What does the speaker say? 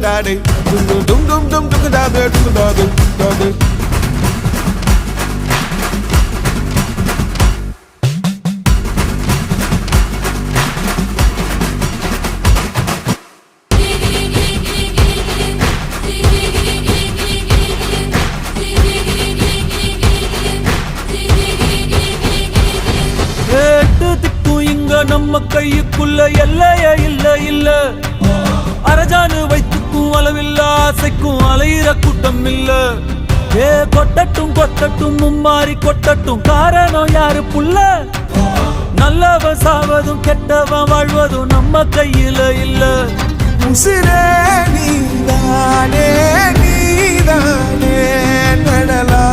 daddy. Dum dum dum dum dum daddy, daddy. நம்ம கையுக்குள்ள எல்லையே இல்ல இல்ல அரஜானு வைத்துக்கும் அளவில்ல ஆசைக்கும் அலையிற கூட்டம் இல்ல ஏ கொட்டட்டும் கொட்டட்டும் மும்மாறி கொட்டட்டும் காரணம் யாரு புள்ள நல்லவன் சாவதும் கெட்டவன் வாழ்வதும் நம்ம கையில இல்ல உசிரே நீதானே நீதானே நடலா